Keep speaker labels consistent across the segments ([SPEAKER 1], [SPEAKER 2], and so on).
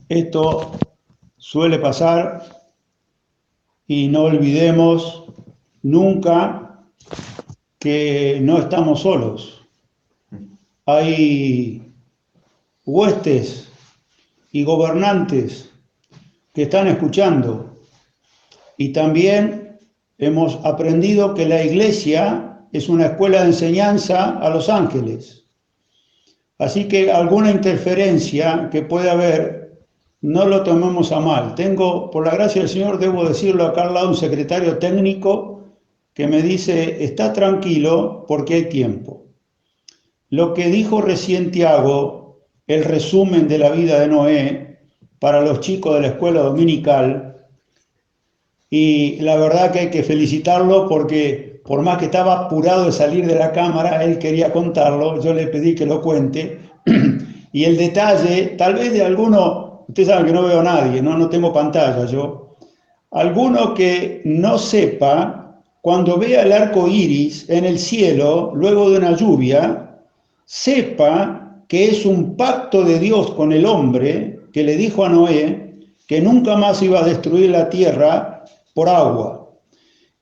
[SPEAKER 1] Esto suele pasar y no olvidemos nunca que no estamos solos. Hay huestes y gobernantes que están escuchando, y también hemos aprendido que la iglesia es una escuela de enseñanza a los ángeles. Así que alguna interferencia que pueda haber, no lo tomemos a mal. Tengo, por la gracia del Señor, debo decirlo acá al lado, un secretario técnico que me dice, está tranquilo porque hay tiempo. Lo que dijo recién Tiago, el resumen de la vida de Noé para los chicos de la escuela dominical, y la verdad que hay que felicitarlo porque por más que estaba apurado de salir de la cámara, él quería contarlo, yo le pedí que lo cuente, y el detalle, tal vez de alguno, usted sabe que no veo a nadie, no tengo pantalla yo, alguno que no sepa, cuando vea el arco iris en el cielo, luego de una lluvia, sepa que es un pacto de Dios con el hombre, que le dijo a Noé que nunca más iba a destruir la tierra por agua.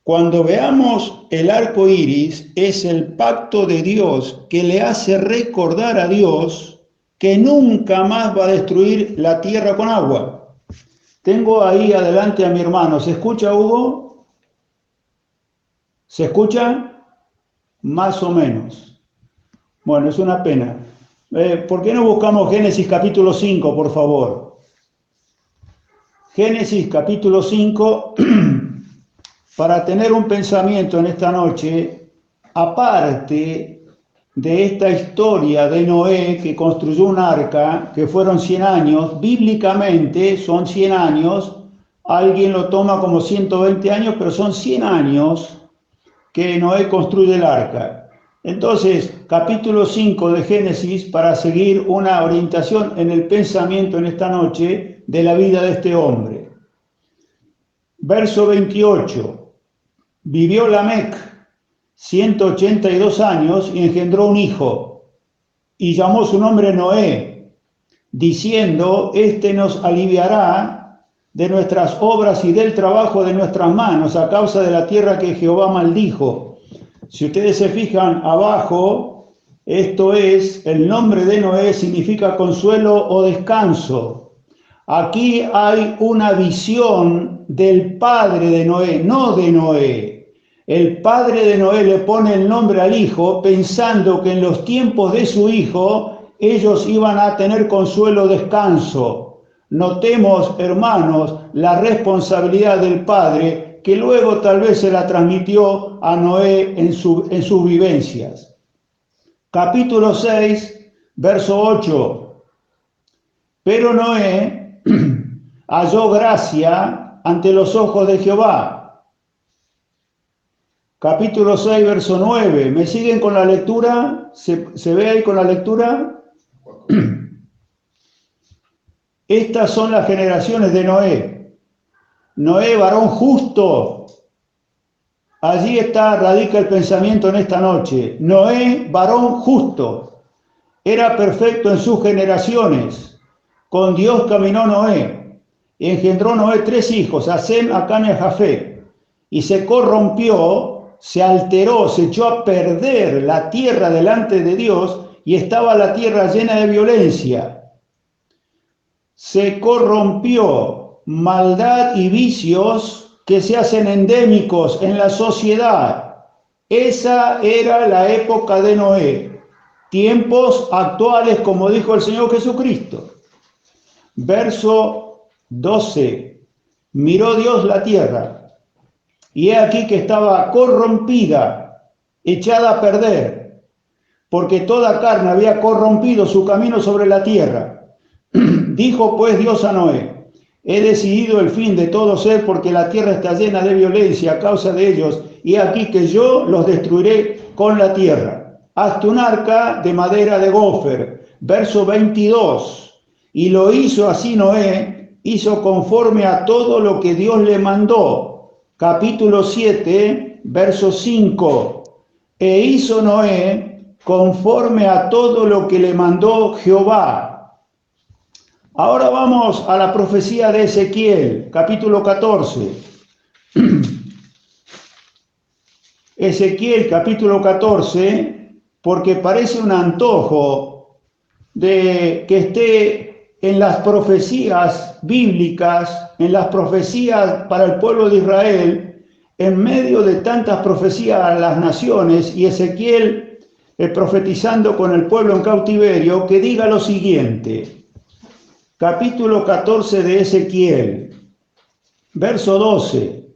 [SPEAKER 1] Cuando veamos el arco iris, es el pacto de Dios que le hace recordar a Dios que nunca más va a destruir la tierra con agua. Tengo ahí adelante a mi hermano. ¿Se escucha, Hugo? ¿Se escucha? Más o menos. Bueno, es una pena. ¿Por qué no buscamos Génesis capítulo 5, por favor? Génesis capítulo 5, para tener un pensamiento en esta noche, aparte de esta historia de Noé que construyó un arca, que fueron 100 años, bíblicamente son 100 años, alguien lo toma como 120 años, pero son 100 años que Noé construye el arca. Entonces, capítulo 5 de Génesis, para seguir una orientación en el pensamiento en esta noche de la vida de este hombre. Verso 28. Vivió Lamec 182 años y engendró un hijo, y llamó su nombre Noé, diciendo, este nos aliviará de nuestras obras y del trabajo de nuestras manos a causa de la tierra que Jehová maldijo. Si ustedes se fijan abajo, esto es, el nombre de Noé significa consuelo o descanso. Aquí hay una visión del padre de Noé, no de Noé. El padre de Noé le pone el nombre al hijo pensando que en los tiempos de su hijo ellos iban a tener consuelo o descanso. Notemos, hermanos, la responsabilidad del padre que luego tal vez se la transmitió a Noé en sus vivencias. Capítulo 6, verso 8. Pero Noé halló gracia ante los ojos de Jehová. Capítulo 6, verso 9. ¿Me siguen con la lectura? ¿Se ve ahí con la lectura? Estas son las generaciones de Noé. Noé, varón justo. Allí radica el pensamiento en esta noche. Noé, varón justo. Era perfecto en sus generaciones. Con Dios caminó Noé. Engendró Noé 3 hijos, a Sem, a Cam y a Jafet. Y se corrompió, se alteró, se echó a perder la tierra delante de Dios y estaba la tierra llena de violencia. Se corrompió, maldad y vicios que se hacen endémicos en la sociedad. Esa era la época de Noé. Tiempos actuales, como dijo el Señor Jesucristo. Verso 12. Miró Dios la tierra, y he aquí que estaba corrompida, echada a perder, porque toda carne había corrompido su camino sobre la tierra. Dijo pues Dios a Noé, he decidido el fin de todo ser, porque la tierra está llena de violencia a causa de ellos, y he aquí que yo los destruiré con la tierra. Hazte un arca de madera de gofer. Verso 22. Y lo hizo así Noé, hizo conforme a todo lo que Dios le mandó. Capítulo 7, verso 5. E hizo Noé conforme a todo lo que le mandó Jehová. Ahora vamos a la profecía de Ezequiel, capítulo 14. Ezequiel, capítulo 14, porque parece un antojo de que esté en las profecías bíblicas, en las profecías para el pueblo de Israel, en medio de tantas profecías a las naciones, y Ezequiel profetizando con el pueblo en cautiverio, que diga lo siguiente. Capítulo 14 de Ezequiel, verso 12.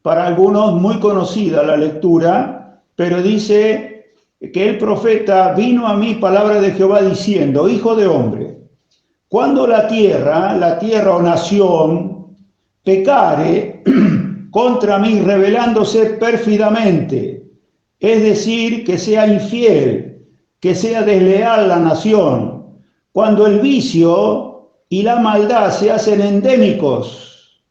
[SPEAKER 1] Para algunos muy conocida la lectura, pero dice que el profeta: vino a mí palabra de Jehová diciendo, hijo de hombre, cuando la tierra o nación, pecare contra mí rebelándose pérfidamente, es decir, que sea infiel, que sea desleal la nación, cuando el vicio y la maldad se hacen endémicos,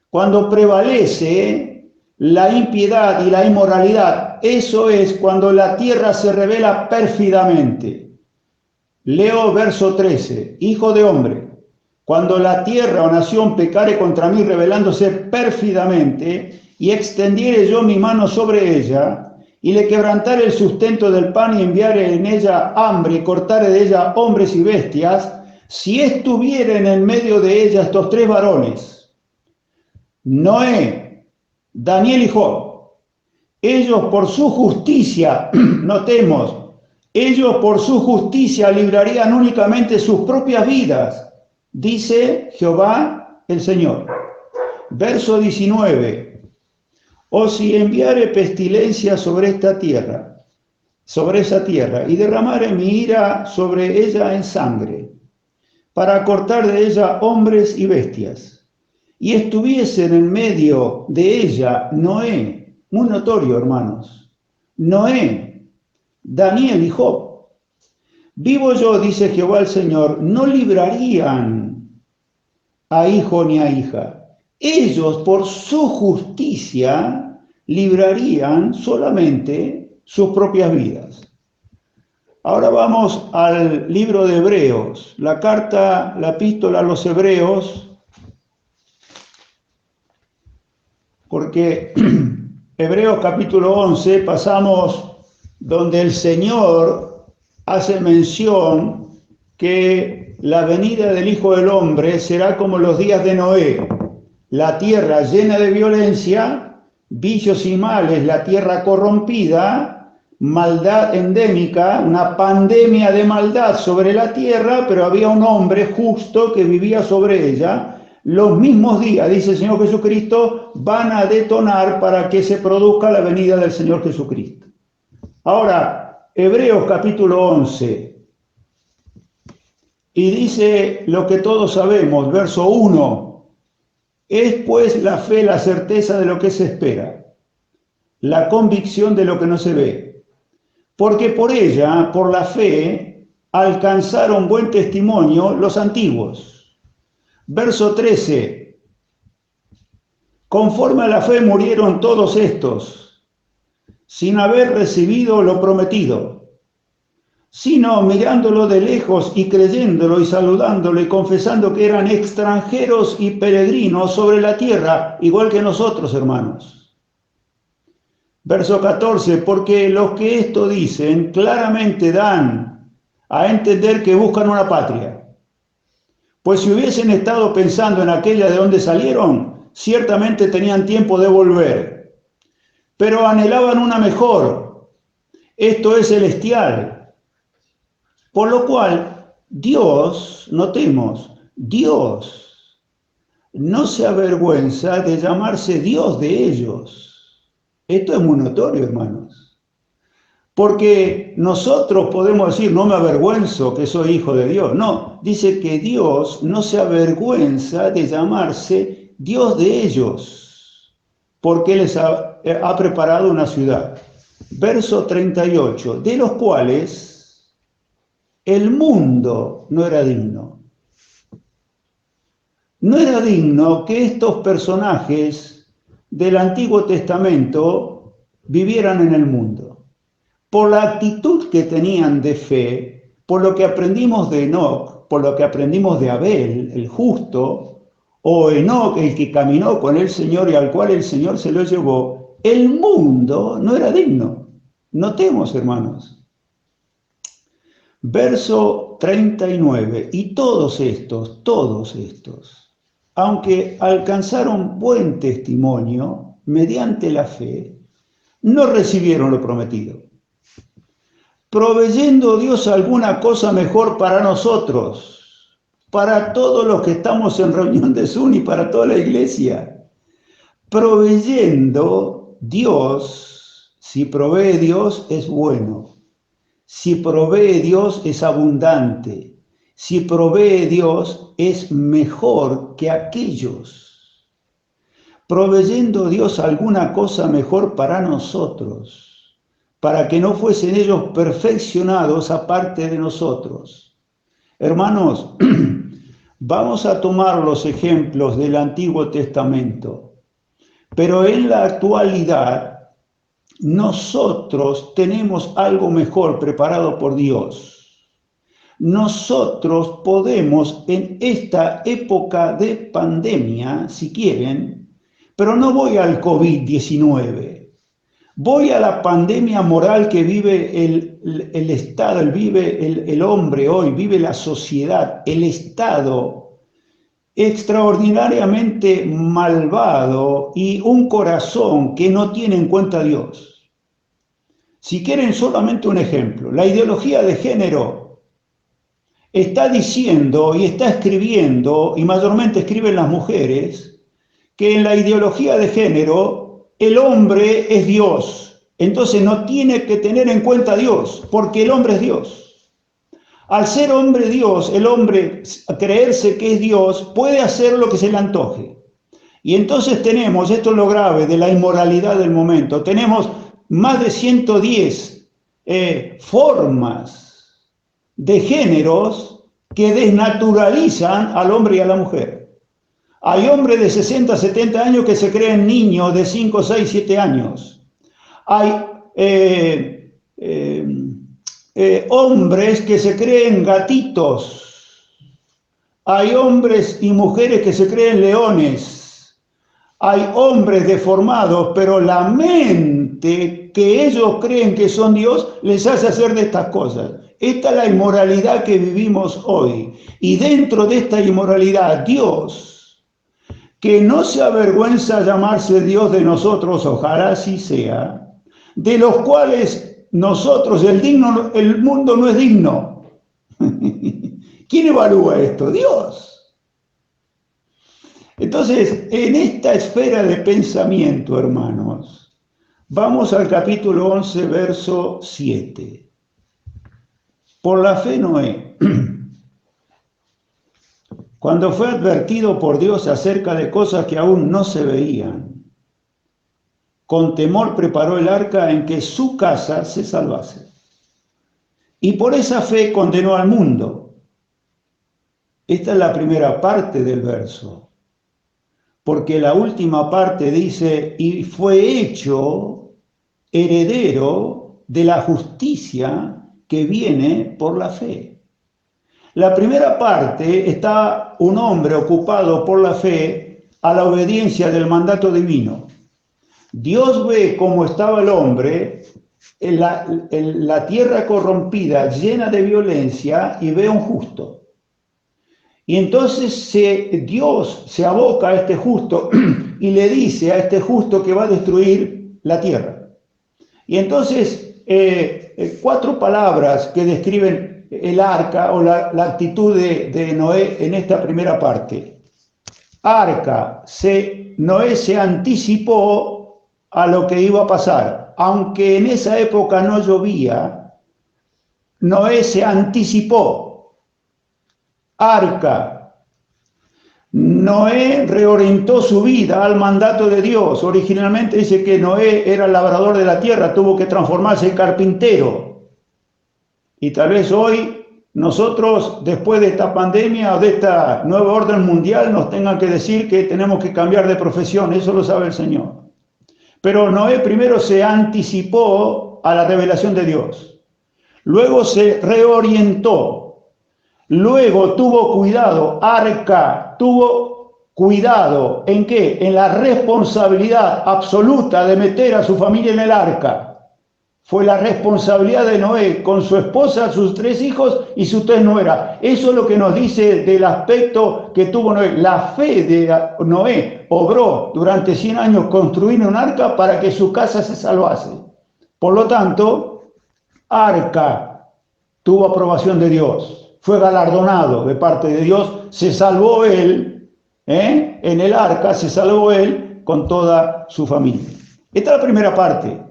[SPEAKER 1] cuando prevalece la impiedad y la inmoralidad, eso es cuando la tierra se revela pérfidamente. Leo verso 13, hijo de hombre, cuando la tierra o nación pecare contra mí rebelándose pérfidamente, y extendiere yo mi mano sobre ella, y le quebrantare el sustento del pan y enviare en ella hambre y cortare de ella hombres y bestias, si estuvieren en medio de ella estos tres varones, Noé, Daniel y Job, ellos por su justicia, notemos, ellos por su justicia librarían únicamente sus propias vidas, dice Jehová el Señor. Verso 19, o si enviare pestilencia sobre esta tierra, sobre esa tierra, y derramare mi ira sobre ella en sangre, para cortar de ella hombres y bestias, y estuviesen en medio de ella Noé, muy notorio, hermanos, Noé, Daniel y Job. Vivo yo, dice Jehová el Señor, no librarían a hijo ni a hija. Ellos por su justicia librarían solamente sus propias vidas. Ahora vamos al libro de Hebreos, la epístola a los Hebreos, porque Hebreos capítulo 11 pasamos donde el Señor hace mención que la venida del Hijo del Hombre será como los días de Noé, la tierra llena de violencia, vicios y males, la tierra corrompida, maldad endémica, una pandemia de maldad sobre la tierra, pero había un hombre justo que vivía sobre ella. Los mismos días, dice el Señor Jesucristo, van a detonar para que se produzca la venida del Señor Jesucristo. Ahora, Hebreos capítulo 11, y dice lo que todos sabemos, verso 1, es pues la fe la certeza de lo que se espera, la convicción de lo que no se ve, porque por ella, por la fe, alcanzaron buen testimonio los antiguos. Verso 13, conforme a la fe murieron todos estos, sin haber recibido lo prometido, sino mirándolo de lejos y creyéndolo y saludándolo y confesando que eran extranjeros y peregrinos sobre la tierra, igual que nosotros, hermanos. Verso 14, porque los que esto dicen claramente dan a entender que buscan una patria. Pues si hubiesen estado pensando en aquella de donde salieron, ciertamente tenían tiempo de volver. Pero anhelaban una mejor, esto es celestial. Por lo cual, Dios, notemos, Dios no se avergüenza de llamarse Dios de ellos. Esto es muy notorio, hermanos. Porque nosotros podemos decir, no me avergüenzo que soy hijo de Dios. No, dice que Dios no se avergüenza de llamarse Dios de ellos, porque Él les ha preparado una ciudad. Verso 38, de los cuales el mundo no era digno. No era digno que estos personajes del Antiguo Testamento vivieran en el mundo. Por la actitud que tenían de fe, por lo que aprendimos de Enoc, por lo que aprendimos de Abel, el justo, o Enoc, el que caminó con el Señor y al cual el Señor se lo llevó, el mundo no era digno. Notemos, hermanos. Verso 39, y todos estos, aunque alcanzaron buen testimonio mediante la fe, no recibieron lo prometido, proveyendo Dios alguna cosa mejor para nosotros, para todos los que estamos en reunión de Zoom y para toda la iglesia. Proveyendo Dios, si provee Dios es bueno, si provee Dios es abundante, si provee Dios es mejor que aquellos. Proveyendo Dios alguna cosa mejor para nosotros, para que no fuesen ellos perfeccionados aparte de nosotros. Hermanos, vamos a tomar los ejemplos del Antiguo Testamento, pero en la actualidad nosotros tenemos algo mejor preparado por Dios. Nosotros podemos en esta época de pandemia, si quieren, pero no voy al COVID-19, voy a la pandemia moral que vive el Estado, vive el hombre hoy, vive la sociedad, el Estado extraordinariamente malvado y un corazón que no tiene en cuenta a Dios. Si quieren solamente un ejemplo, la ideología de género está diciendo y está escribiendo, y mayormente escriben las mujeres, que en la ideología de género el hombre es Dios, entonces no tiene que tener en cuenta a Dios, porque el hombre es Dios. Al ser hombre Dios, el hombre, a creerse que es Dios, puede hacer lo que se le antoje. Y entonces tenemos, esto es lo grave de la inmoralidad del momento, tenemos más de 110 formas de géneros que desnaturalizan al hombre y a la mujer. Hay hombres de 60, 70 años que se creen niños de 5, 6, 7 años. Hay hombres que se creen gatitos, hay hombres y mujeres que se creen leones, hay hombres deformados, pero la mente que ellos creen que son Dios les hace hacer de estas cosas. Esta es la inmoralidad que vivimos hoy. Y dentro de esta inmoralidad, Dios, que no se avergüenza llamarse Dios de nosotros, ojalá así sea, de los cuales nosotros, el mundo no es digno. ¿Quién evalúa esto? Dios. Entonces, en esta esfera de pensamiento, hermanos, vamos al capítulo 11, verso 7. Por la fe Noé, cuando fue advertido por Dios acerca de cosas que aún no se veían, con temor preparó el arca en que su casa se salvase. Y por esa fe condenó al mundo. Esta es la primera parte del verso. Porque la última parte dice, y fue hecho heredero de la justicia que viene por la fe. La primera parte está un hombre ocupado por la fe a la obediencia del mandato divino. Dios ve cómo estaba el hombre en la tierra corrompida, llena de violencia, y ve a un justo. Y entonces Dios se aboca a este justo y le dice a este justo que va a destruir la tierra. Y entonces 4 palabras que describen el arca o la actitud de Noé en esta primera parte. Arca, Noé se anticipó a lo que iba a pasar. Aunque en esa época no llovía, Noé se anticipó. Arca. Noé reorientó su vida al mandato de Dios. Originalmente dice que Noé era el labrador de la tierra, tuvo que transformarse en carpintero. Y tal vez hoy nosotros, después de esta pandemia o de esta nueva orden mundial, nos tengan que decir que tenemos que cambiar de profesión. Eso lo sabe el Señor. Pero Noé primero se anticipó a la revelación de Dios. Luego se reorientó. Luego tuvo cuidado, Arca tuvo cuidado, ¿en qué? En la responsabilidad absoluta de meter a su familia en el arca. Fue la responsabilidad de Noé, con su esposa, sus 3 hijos y sus 3 nueras. Eso es lo que nos dice del aspecto que tuvo Noé. La fe de Noé obró durante 100 años construir un arca para que su casa se salvase. Por lo tanto, arca tuvo aprobación de Dios, fue galardonado de parte de Dios, se salvó él, en el arca se salvó él con toda su familia. Esta es la primera parte.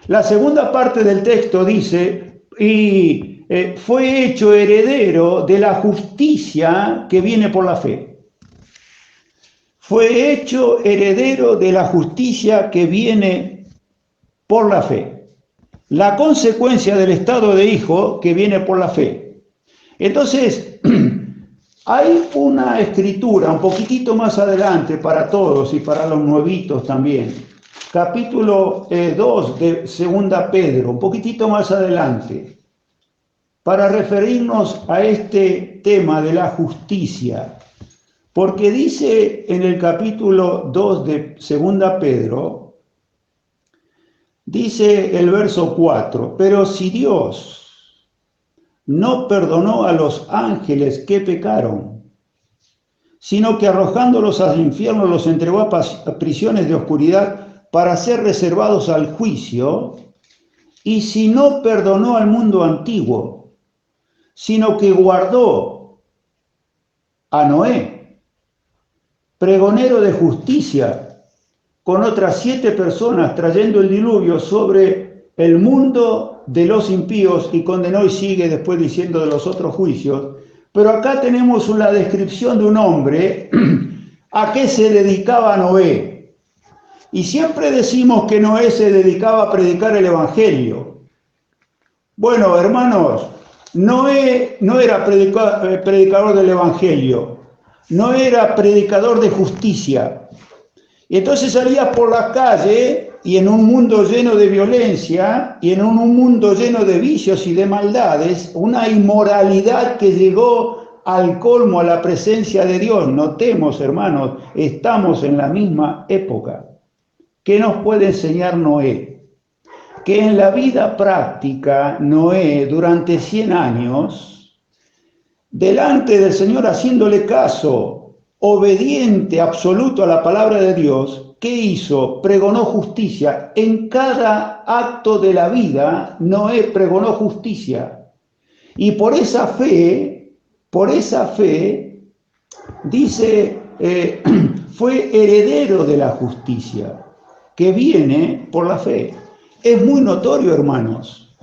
[SPEAKER 1] La segunda parte del texto dice, y fue hecho heredero de la justicia que viene por la fe. Fue hecho heredero de la justicia que viene por la fe. La consecuencia del estado de hijo que viene por la fe. Entonces, hay una escritura un poquitito más adelante para todos y para los nuevitos también. Capítulo 2 de 2 Pedro, un poquitito más adelante, para referirnos a este tema de la justicia. Porque dice en el capítulo 2 de 2 Pedro, dice el verso 4, pero si Dios no perdonó a los ángeles que pecaron, sino que arrojándolos al infierno los entregó a prisiones de oscuridad para ser reservados al juicio, y si no perdonó al mundo antiguo, sino que guardó a Noé, pregonero de justicia, con otras 7 personas trayendo el diluvio sobre el mundo de los impíos, y condenó y sigue después diciendo de los otros juicios. Pero acá tenemos una descripción de un hombre a qué se dedicaba Noé. Y siempre decimos que Noé se dedicaba a predicar el Evangelio. Bueno, hermanos, Noé no era predicador del Evangelio, no era predicador de justicia. Y entonces salía por la calle y en un mundo lleno de violencia y en un mundo lleno de vicios y de maldades, una inmoralidad que llegó al colmo, a la presencia de Dios. Notemos, hermanos, estamos en la misma época. ¿Qué nos puede enseñar Noé? Que en la vida práctica, Noé, durante 100 años, delante del Señor, haciéndole caso, obediente, absoluto a la palabra de Dios, ¿qué hizo? Pregonó justicia. En cada acto de la vida, Noé pregonó justicia. Y por esa fe, dice, fue heredero de la justicia que viene por la fe. Es muy notorio, hermanos.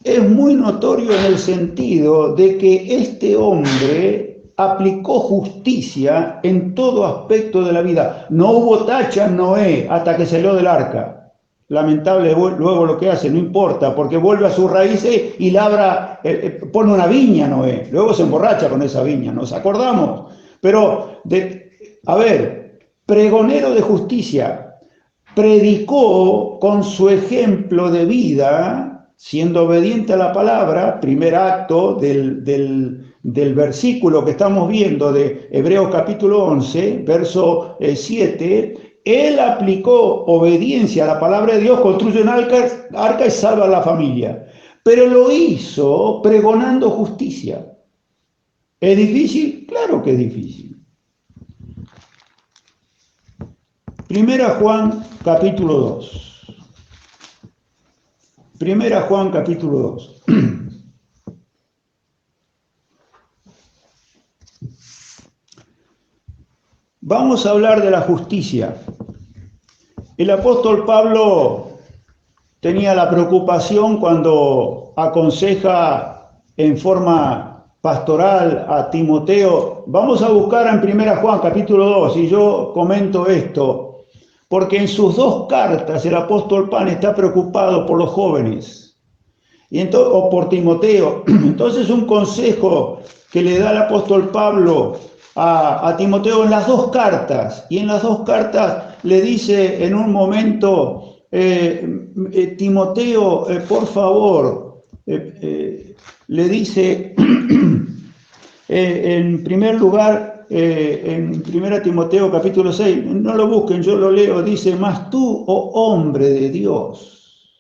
[SPEAKER 1] Es muy notorio en el sentido de que este hombre aplicó justicia en todo aspecto de la vida. No hubo tacha en Noé hasta que salió del arca. Lamentable luego lo que hace, no importa, porque vuelve a sus raíces y labra, pone una viña Noé. Luego se emborracha con esa viña, ¿nos acordamos? Pero, pregonero de justicia, predicó con su ejemplo de vida, siendo obediente a la palabra, primer acto del versículo que estamos viendo de Hebreos capítulo 11, verso 7, él aplicó obediencia a la palabra de Dios, construye un arca y salva a la familia. Pero lo hizo pregonando justicia. ¿Es difícil? Claro que es difícil. Primera Juan capítulo 2. Primera Juan capítulo 2. Vamos a hablar de la justicia. El apóstol Pablo tenía la preocupación cuando aconseja en forma pastoral a Timoteo. Vamos a buscar en Primera Juan capítulo 2 y yo comento esto. Porque en sus 2 cartas el apóstol Pablo está preocupado por los jóvenes, o por Timoteo. Entonces un consejo que le da el apóstol Pablo a Timoteo en las 2 cartas, y en las 2 cartas le dice en un momento, Timoteo, por favor, le dice, En primer lugar, en 1 Timoteo capítulo 6, no lo busquen, yo lo leo, dice, mas tú, oh hombre de Dios,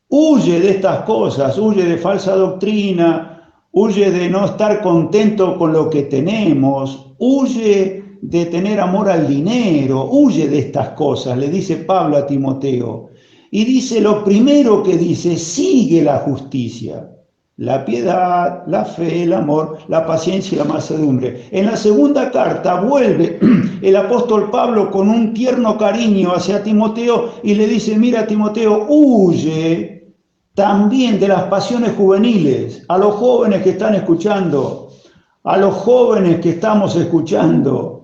[SPEAKER 1] huye de estas cosas, huye de falsa doctrina, huye de no estar contento con lo que tenemos, huye de tener amor al dinero, huye de estas cosas, le dice Pablo a Timoteo. Y dice, lo primero que dice, sigue la justicia, la piedad, la fe, el amor, la paciencia y la mansedumbre. En la segunda carta vuelve el apóstol Pablo con un tierno cariño hacia Timoteo y le dice, mira Timoteo, huye también de las pasiones juveniles. A los jóvenes que están escuchando, a los jóvenes que estamos escuchando,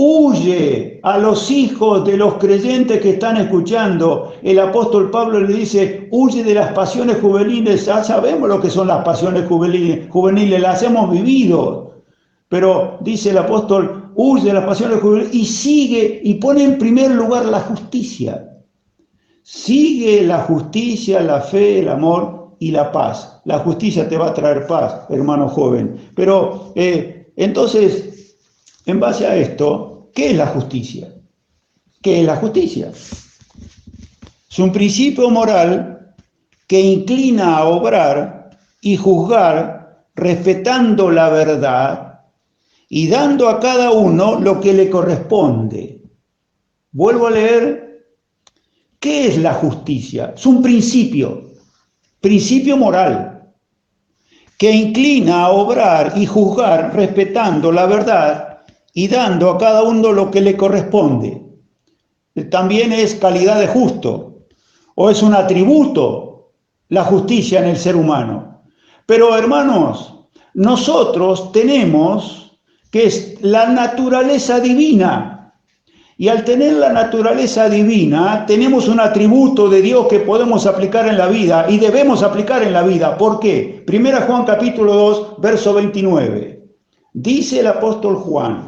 [SPEAKER 1] huye a los hijos de los creyentes que están escuchando. El apóstol Pablo le dice, huye de las pasiones juveniles. Ya sabemos lo que son las pasiones juveniles, las hemos vivido. Pero dice el apóstol, huye de las pasiones juveniles y sigue y pone en primer lugar la justicia. Sigue la justicia, la fe, el amor y la paz. La justicia te va a traer paz, hermano joven. Pero entonces, en base a esto, ¿qué es la justicia? ¿Qué es la justicia? Es un principio moral que inclina a obrar y juzgar respetando la verdad y dando a cada uno lo que le corresponde. Vuelvo a leer, ¿qué es la justicia? Es un principio moral que inclina a obrar y juzgar respetando la verdad y dando a cada uno lo que le corresponde. También es calidad de justo, o es un atributo la justicia en el ser humano. Pero hermanos, nosotros tenemos que es la naturaleza divina, y al tener la naturaleza divina tenemos un atributo de Dios que podemos aplicar en la vida y debemos aplicar en la vida. ¿Por qué? 1 Juan capítulo 2, verso 29. Dice el apóstol Juan,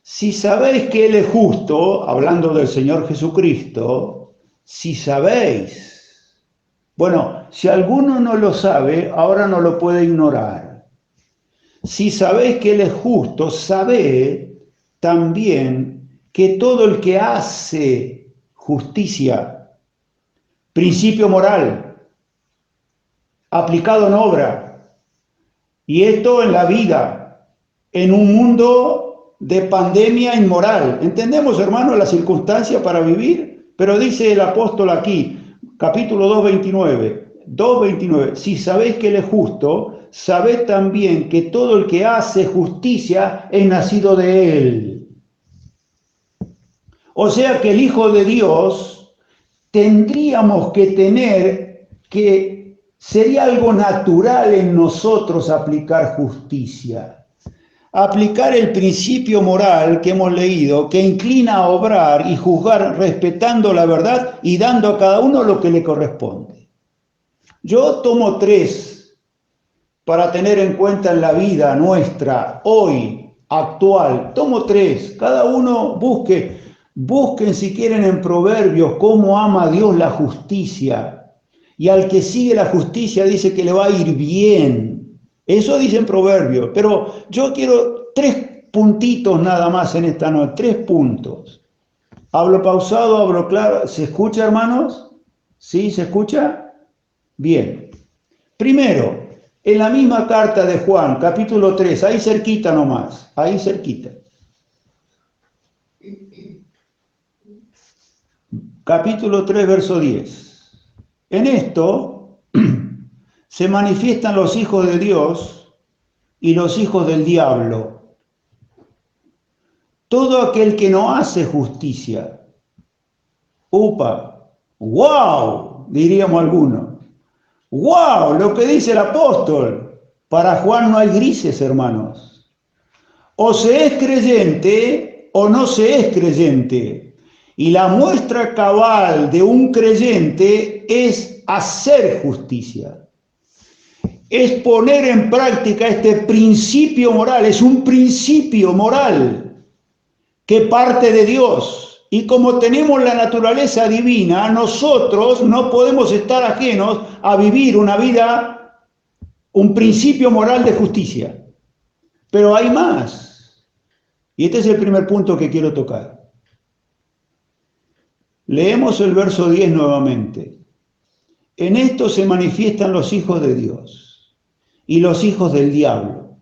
[SPEAKER 1] si sabéis que Él es justo, hablando del Señor Jesucristo, si sabéis, bueno, si alguno no lo sabe, ahora no lo puede ignorar. Si sabéis que Él es justo, sabed también que todo el que hace justicia, principio moral, aplicado en obra, y esto en la vida, en un mundo de pandemia inmoral. ¿Entendemos, hermanos, la circunstancia para vivir? Pero dice el apóstol aquí, capítulo 2:29, si sabéis que Él es justo, sabed también que todo el que hace justicia es nacido de Él. O sea que el Hijo de Dios tendríamos que tener que sería algo natural en nosotros aplicar justicia. Aplicar el principio moral que hemos leído, que inclina a obrar y juzgar respetando la verdad y dando a cada uno lo que le corresponde. Yo tomo 3 para tener en cuenta en la vida nuestra, hoy, actual. Tomo 3, cada uno busquen si quieren en Proverbios cómo ama a Dios la justicia. Y al que sigue la justicia dice que le va a ir bien. Eso dice en Proverbios, pero yo quiero 3 puntitos nada más en esta noche, 3 puntos. Hablo pausado, hablo claro. ¿Se escucha, hermanos? ¿Sí? ¿Se escucha? Bien. Primero, en la misma carta de Juan, capítulo 3, ahí cerquita nomás, ahí cerquita. Capítulo 3, verso 10. En esto se manifiestan los hijos de Dios y los hijos del diablo. Todo aquel que no hace justicia. ¡Wow! Diríamos algunos. ¡Wow! Lo que dice el apóstol. Para Juan no hay grises, hermanos. O se es creyente o no se es creyente. Y la muestra cabal de un creyente es hacer justicia. Es poner en práctica este principio moral, es un principio moral que parte de Dios. Y como tenemos la naturaleza divina, nosotros no podemos estar ajenos a vivir una vida, un principio moral de justicia. Pero hay más. Y este es el primer punto que quiero tocar. Leemos el verso 10 nuevamente. En esto se manifiestan los hijos de Dios y los hijos del diablo.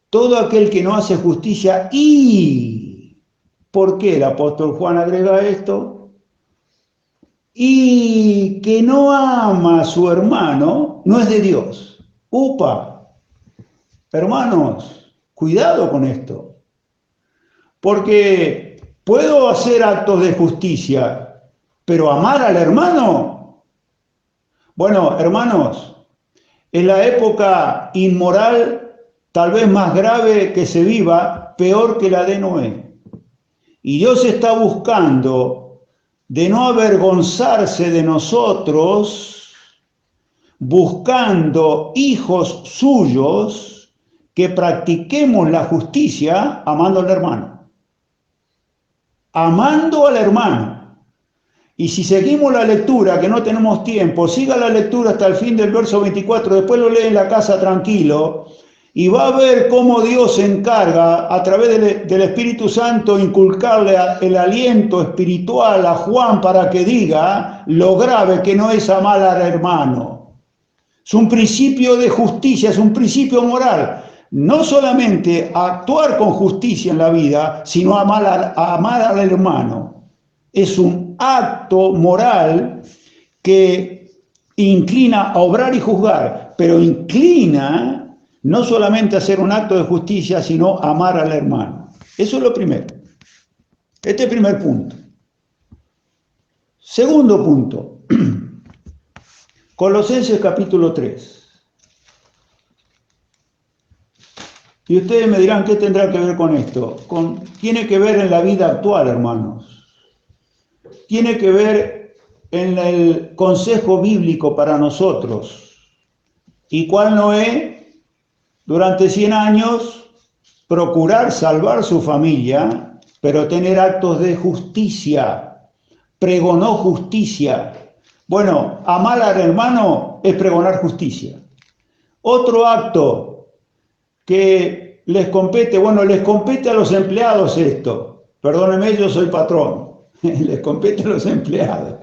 [SPEAKER 1] Todo aquel que no hace justicia y... ¿Por qué el apóstol Juan agrega esto? Y que no ama a su hermano, no es de Dios. ¡Upa! Hermanos, cuidado con esto. Porque puedo hacer actos de justicia, pero amar al hermano. Bueno, hermanos, en la época inmoral, tal vez más grave que se viva, peor que la de Noé. Y Dios está buscando de no avergonzarse de nosotros, buscando hijos suyos que practiquemos la justicia amando al hermano. Amando al hermano. Y si seguimos la lectura, que no tenemos tiempo, siga la lectura hasta el fin del verso 24, después lo lee en la casa tranquilo, y va a ver cómo Dios se encarga, a través del Espíritu Santo, inculcarle el aliento espiritual a Juan para que diga lo grave que no es amar al hermano. Es un principio de justicia, es un principio moral. No solamente actuar con justicia en la vida, sino amar al hermano. Es un acto moral que inclina a obrar y juzgar, pero inclina no solamente a hacer un acto de justicia, sino amar al hermano. Eso es lo primero. Este es el primer punto. Segundo punto. Colosenses capítulo 3. Y ustedes me dirán, ¿qué tendrá que ver con esto? Tiene que ver en la vida actual, hermanos. Tiene que ver en el consejo bíblico para nosotros. ¿Y cuál Noé? Durante 100 años, procurar salvar su familia, pero tener actos de justicia. Pregonó justicia. Bueno, amar al hermano es pregonar justicia. Otro acto que les compete, les compete a los empleados esto. Perdónenme, yo soy patrón. Les compete a los empleados.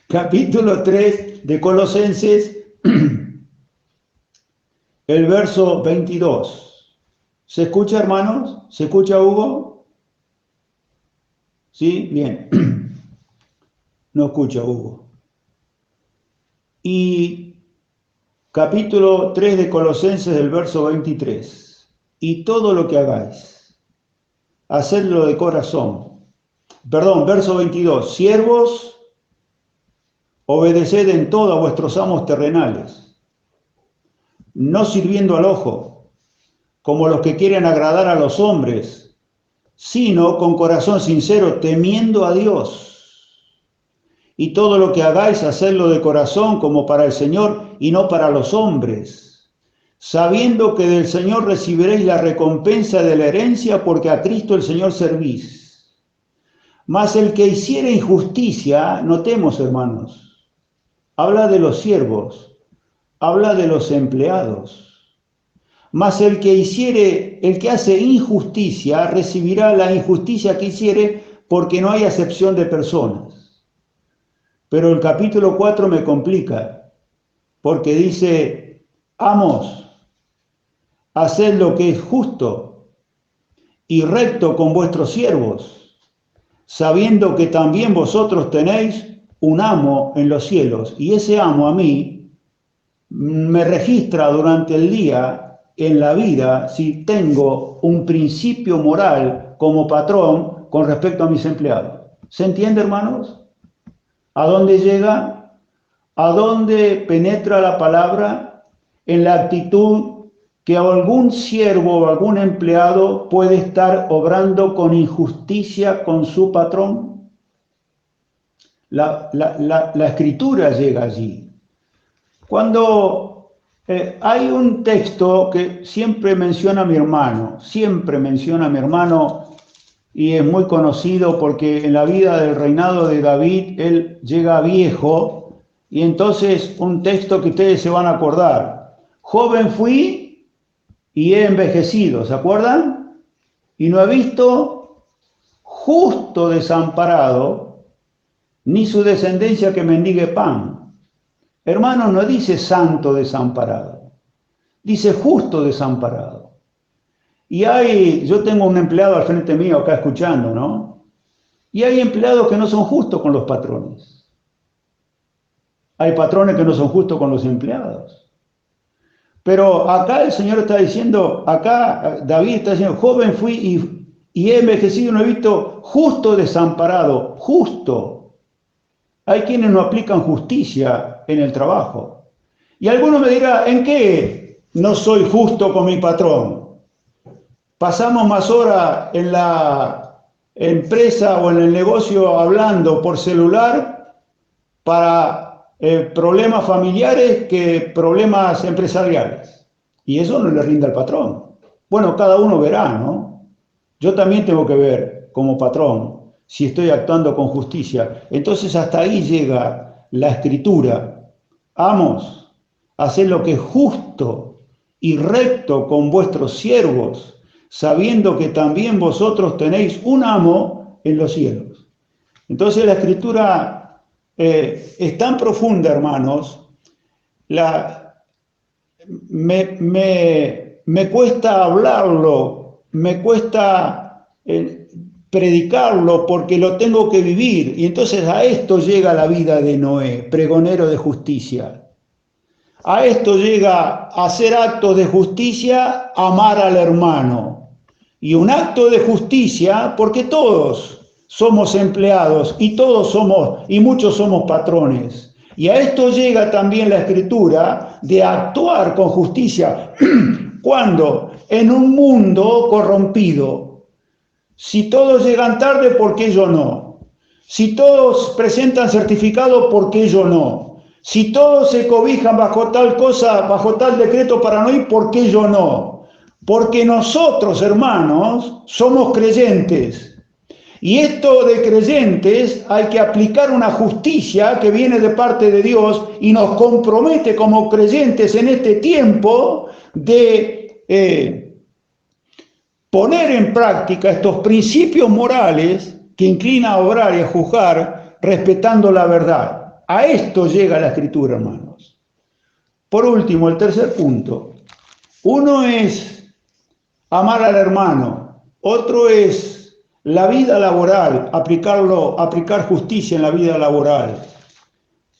[SPEAKER 1] Capítulo 3 de Colosenses, el verso 22. ¿Se escucha, hermanos? ¿Se escucha, Hugo? ¿Sí? Bien. No escucha, Hugo. Y capítulo 3 de Colosenses, el verso 23. Y todo lo que hagáis, hacedlo de corazón. Perdón, verso 22. Siervos, obedeced en todo a vuestros amos terrenales, no sirviendo al ojo, como los que quieren agradar a los hombres, sino con corazón sincero, temiendo a Dios. Y todo lo que hagáis, hacedlo de corazón como para el Señor y no para los hombres, sabiendo que del Señor recibiréis la recompensa de la herencia, porque a Cristo el Señor servís. Mas el que hiciere injusticia, notemos, hermanos, habla de los siervos, habla de los empleados. Mas el que hace injusticia, recibirá la injusticia que hiciere, porque no hay acepción de personas. Pero el capítulo 4 me complica, porque dice, amos, haced lo que es justo y recto con vuestros siervos, sabiendo que también vosotros tenéis un amo en los cielos, y ese amo a mí me registra durante el día en la vida si tengo un principio moral como patrón con respecto a mis empleados. ¿Se entiende, hermanos? ¿A dónde llega? ¿A dónde penetra la palabra? En la actitud que algún siervo o algún empleado puede estar obrando con injusticia con su patrón. La escritura llega allí. Cuando hay un texto que siempre menciona a mi hermano, y es muy conocido porque en la vida del reinado de David, él llega viejo, y entonces un texto que ustedes se van a acordar. Joven fui y he envejecido, ¿se acuerdan? Y no he visto justo desamparado, ni su descendencia que mendigue pan. Hermanos, no dice santo desamparado, dice justo desamparado. Y yo tengo un empleado al frente mío acá escuchando, ¿no? Y hay empleados que no son justos con los patrones. Hay patrones que no son justos con los empleados. Pero acá el Señor está diciendo, acá David está diciendo, joven fui y he envejecido, no he visto justo desamparado, justo. Hay quienes no aplican justicia en el trabajo. Y alguno me dirá, ¿en qué no soy justo con mi patrón? Pasamos más horas en la empresa o en el negocio hablando por celular para problemas familiares que problemas empresariales. Y eso no le rinde al patrón. Bueno, cada uno verá, ¿no? Yo también tengo que ver como patrón si estoy actuando con justicia. Entonces hasta ahí llega la escritura. Amos, haced lo que es justo y recto con vuestros siervos, sabiendo que también vosotros tenéis un amo en los cielos. Entonces la escritura es tan profunda, hermanos, me cuesta hablarlo, me cuesta predicarlo porque lo tengo que vivir. Y entonces a esto llega la vida de Noé, pregonero de justicia. A esto llega a hacer actos de justicia, amar al hermano. Y un acto de justicia, porque todos somos empleados y todos somos, y muchos somos patrones. Y a esto llega también la escritura de actuar con justicia. ¿Cuándo? En un mundo corrompido. Si todos llegan tarde, ¿por qué yo no? Si todos presentan certificado, ¿por qué yo no? Si todos se cobijan bajo tal cosa, bajo tal decreto para no ir, ¿por qué yo no? Porque nosotros, hermanos, somos creyentes. Y esto de creyentes hay que aplicar una justicia que viene de parte de Dios y nos compromete como creyentes en este tiempo de poner en práctica estos principios morales que inclina a obrar y a juzgar respetando la verdad. A esto llega la escritura, hermanos. Por último, el tercer punto. Uno es amar al hermano, otro es la vida laboral, aplicar justicia en la vida laboral.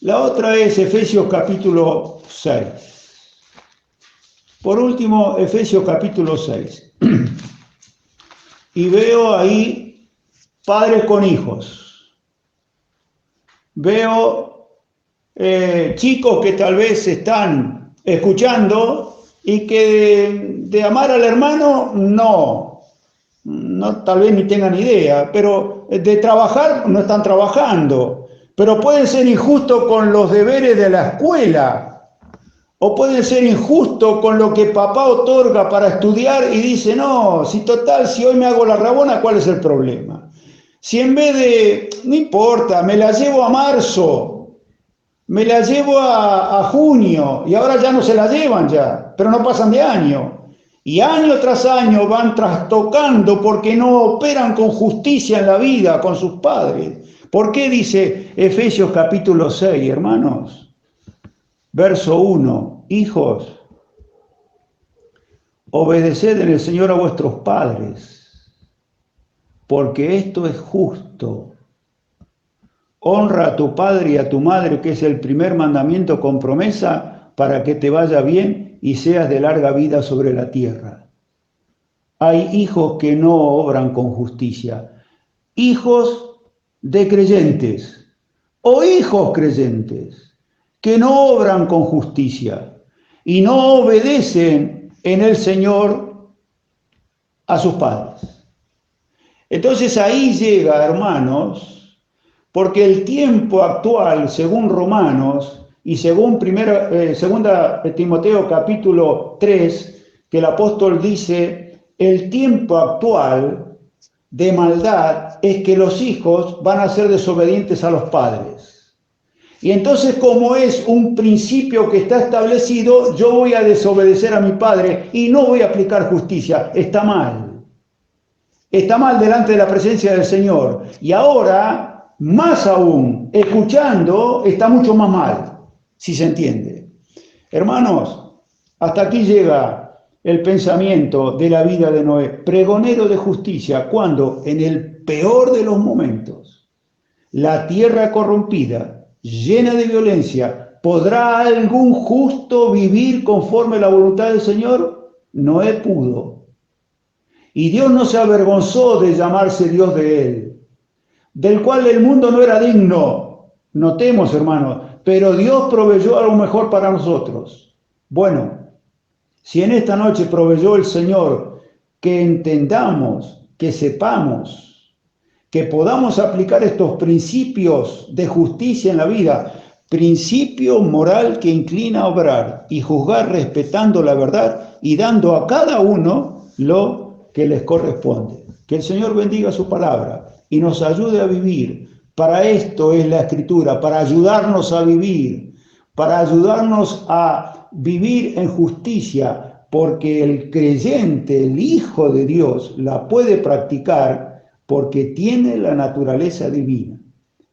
[SPEAKER 1] La otra es Efesios capítulo 6. Por último, Efesios capítulo 6. Y veo ahí padres con hijos. Veo chicos que tal vez están escuchando y que de amar al hermano no, tal vez ni tengan idea, pero de trabajar no están trabajando, pero pueden ser injustos con los deberes de la escuela, o pueden ser injustos con lo que papá otorga para estudiar y dice, no, si hoy me hago la rabona, ¿cuál es el problema? Si en vez de, no importa, me la llevo a marzo, me la llevo a junio, y ahora ya no se la llevan ya, pero no pasan de año. Y año tras año van trastocando porque no operan con justicia en la vida con sus padres. ¿Por qué dice Efesios capítulo 6, hermanos? Verso 1, hijos, obedeced en el Señor a vuestros padres, porque esto es justo. Honra a tu padre y a tu madre, que es el primer mandamiento con promesa, para que te vaya bien y seas de larga vida sobre la tierra. Hay hijos que no obran con justicia, hijos de creyentes o hijos creyentes que no obran con justicia y no obedecen en el Señor a sus padres. Entonces ahí llega, hermanos, porque el tiempo actual, según Romanos y según segunda Timoteo capítulo 3, que el apóstol dice, el tiempo actual de maldad es que los hijos van a ser desobedientes a los padres. Y entonces, como es un principio que está establecido, yo voy a desobedecer a mi padre y no voy a aplicar justicia. Está mal. Está mal delante de la presencia del Señor. Y ahora, más aún, escuchando, está mucho más mal, si se entiende. Hermanos, hasta aquí llega el pensamiento de la vida de Noé, pregonero de justicia, cuando en el peor de los momentos, la tierra corrompida, llena de violencia, ¿podrá algún justo vivir conforme a la voluntad del Señor? Noé pudo. Y Dios no se avergonzó de llamarse Dios de él, del cual el mundo no era digno. Notemos, hermanos, pero Dios proveyó algo mejor para nosotros. Bueno, si en esta noche proveyó el Señor que entendamos, que sepamos, que podamos aplicar estos principios de justicia en la vida, principio moral que inclina a obrar y juzgar respetando la verdad y dando a cada uno lo que les corresponde. Que el Señor bendiga su palabra y nos ayude a vivir. Para esto es la Escritura, para ayudarnos a vivir, para ayudarnos a vivir en justicia, porque el creyente, el Hijo de Dios, la puede practicar porque tiene la naturaleza divina.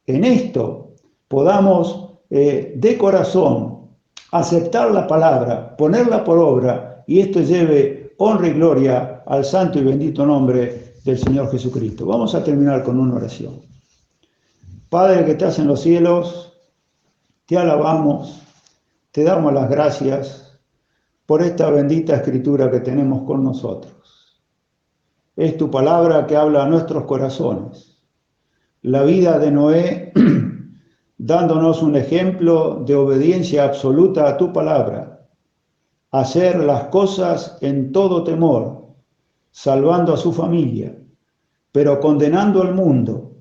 [SPEAKER 1] En esto podamos de corazón aceptar la palabra, ponerla por obra, y esto lleve honra y gloria al santo y bendito nombre del Señor Jesucristo. Vamos a terminar con una oración. Padre que estás en los cielos, te alabamos, te damos las gracias por esta bendita escritura que tenemos con nosotros. Es tu palabra que habla a nuestros corazones. La vida de Noé, dándonos un ejemplo de obediencia absoluta a tu palabra. Hacer las cosas en todo temor, salvando a su familia, pero condenando al mundo.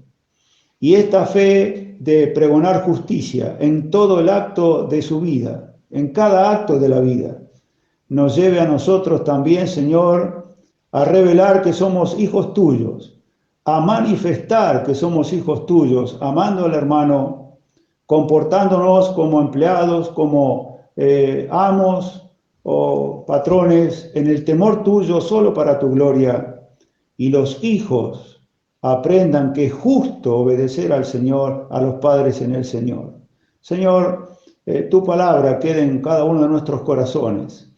[SPEAKER 1] Y esta fe de pregonar justicia en todo el acto de su vida, en cada acto de la vida, nos lleve a nosotros también, Señor, a revelar que somos hijos tuyos, a manifestar que somos hijos tuyos, amando al hermano, comportándonos como empleados, como amos o patrones, en el temor tuyo solo para tu gloria. Y los hijos aprendan que es justo obedecer al Señor, a los padres en el Señor. Señor, tu palabra quede en cada uno de nuestros corazones.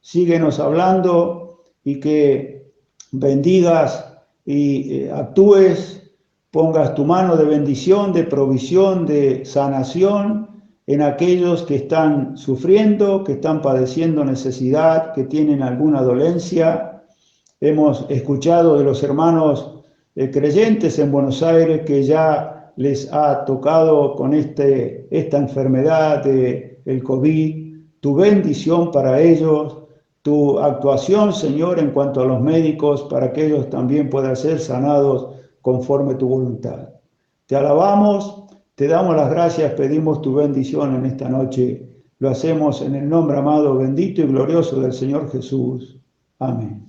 [SPEAKER 1] Síguenos hablando y que bendigas y actúes, pongas tu mano de bendición, de provisión, de sanación en aquellos que están sufriendo, que están padeciendo necesidad, que tienen alguna dolencia. Hemos escuchado de los hermanos creyentes en Buenos Aires que ya les ha tocado con esta enfermedad del COVID. Tu bendición para ellos, tu actuación, Señor, en cuanto a los médicos, para que ellos también puedan ser sanados conforme tu voluntad. Te alabamos, te damos las gracias, pedimos tu bendición en esta noche. Lo hacemos en el nombre amado, bendito y glorioso del Señor Jesús. Amén.